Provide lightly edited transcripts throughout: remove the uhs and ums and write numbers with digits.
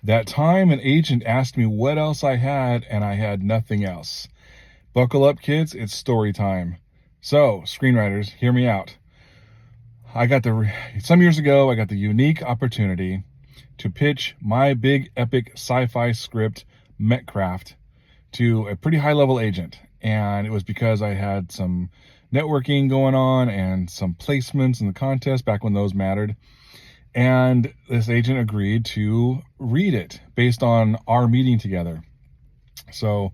That time, an agent asked me what else I had, and I had nothing else. Buckle up, kids, it's story time. So, screenwriters, hear me out. Some years ago, I got the unique opportunity to pitch my big epic sci-fi script, Metcraft, to a pretty high-level agent. And it was because I had some networking going on and some placements in the contest back when those mattered. And this agent agreed to read it based on our meeting together. So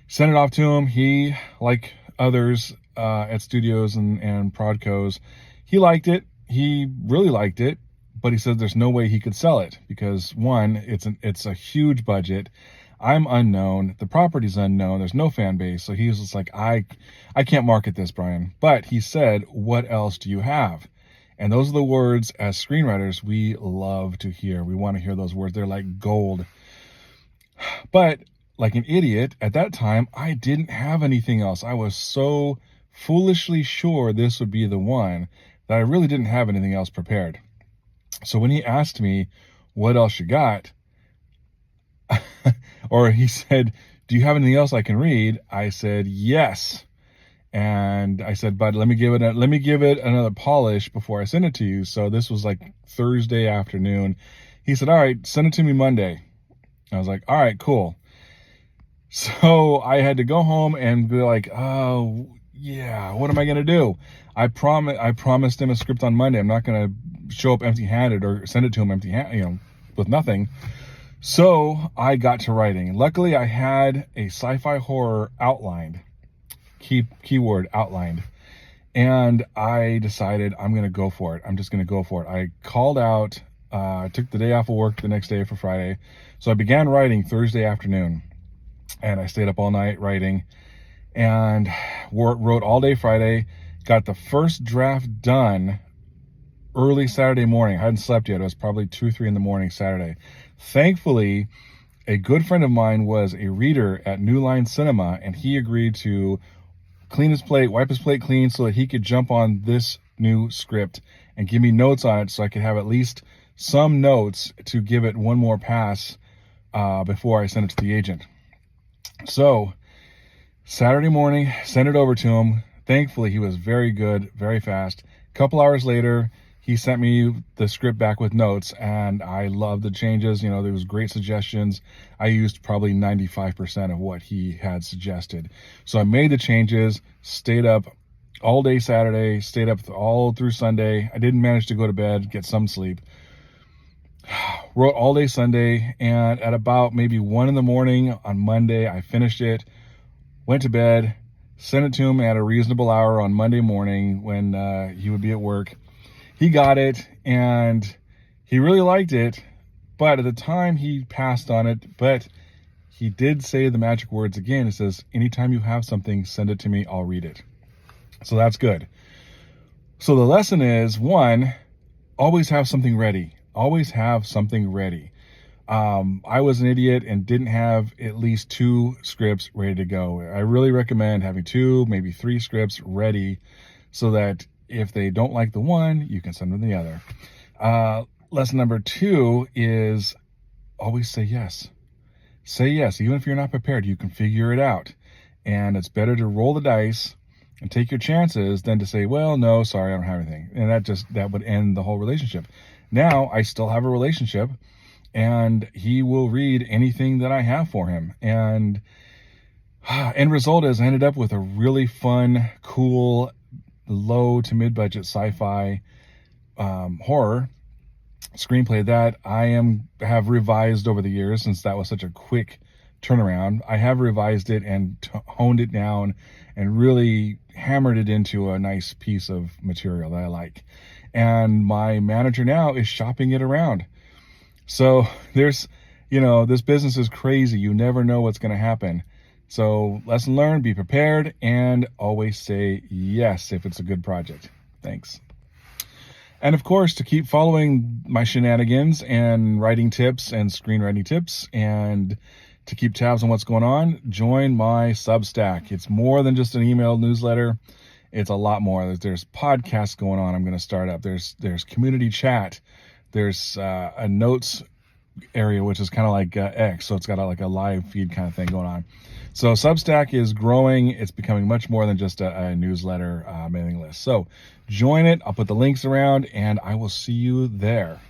sent it off to him. He, like others at studios and prodcos, he liked it. He really liked it, but he said there's no way he could sell it because, one, it's a huge budget. I'm unknown. The property's unknown. There's no fan base. So he was just like, I can't market this, Brian. But he said, what else do you have? And those are the words, as screenwriters, we love to hear. We want to hear those words. They're like gold. But like an idiot, at that time, I didn't have anything else. I was so foolishly sure this would be the one that I really didn't have anything else prepared. So when he asked me, what else you got? Or he said, do you have anything else I can read? I said, yes. And I said, but let me give it another polish before I send it to you. So this was like Thursday afternoon. He said, all right, send it to me Monday. I was like, all right, cool. So I had to go home and be like, oh yeah, what am I going to do? I promised him a script on Monday. I'm not going to show up empty-handed or send it to him empty-handed, with nothing. So I got to writing. Luckily, I had a sci-fi horror outlined. Keyword outlined. And I decided I'm going to go for it. I'm just going to go for it. I called out, took the day off of work the next day for Friday. So I began writing Thursday afternoon. And I stayed up all night writing and wrote all day Friday. Got the first draft done early Saturday morning. I hadn't slept yet. It was probably 2 or 3 in the morning Saturday. Thankfully, a good friend of mine was a reader at New Line Cinema, and he agreed to wipe his plate clean so that he could jump on this new script and give me notes on it so I could have at least some notes to give it one more pass before I send it to the agent. So Saturday morning, sent it over to him. Thankfully, he was very good, very fast. A couple hours later, he sent me the script back with notes, and I loved the changes. There was great suggestions. I used probably 95% of what he had suggested. So I made the changes, stayed up all day Saturday, stayed up all through Sunday. I didn't manage to go to bed, get some sleep. Wrote all day Sunday, and at about maybe 1 in the morning on Monday, I finished it, went to bed, sent it to him at a reasonable hour on Monday morning when he would be at work. He got it, and he really liked it, but at the time he passed on it, but he did say the magic words again. He says, anytime you have something, send it to me, I'll read it. So that's good. So the lesson is, 1, always have something ready. Always have something ready. I was an idiot and didn't have at least 2 scripts ready to go. I really recommend having 2, maybe 3 scripts ready so that if they don't like the one, you can send them the other. Lesson number 2 is always say yes. Say yes. Even if you're not prepared, you can figure it out. And it's better to roll the dice and take your chances than to say, well, no, sorry, I don't have anything. And that would end the whole relationship. Now I still have a relationship, and he will read anything that I have for him. And end result is I ended up with a really fun, cool, low to mid-budget sci-fi horror screenplay that I have revised over the years, since that was such a quick turnaround. I have revised it and honed it down and really hammered it into a nice piece of material that I like. And my manager now is shopping it around. So this business is crazy. You never know what's going to happen. So lesson learned, be prepared, and always say yes if it's a good project. Thanks. And of course, to keep following my shenanigans and writing tips and screenwriting tips, and to keep tabs on what's going on, join my Substack. It's more than just an email newsletter. It's a lot more. There's podcasts going on I'm going to start up. There's community chat. There's a notes area, which is kind of like X. So it's got like a live feed kind of thing going on. So Substack is growing. It's becoming much more than just a newsletter mailing list. So join it. I'll put the links around, and I will see you there.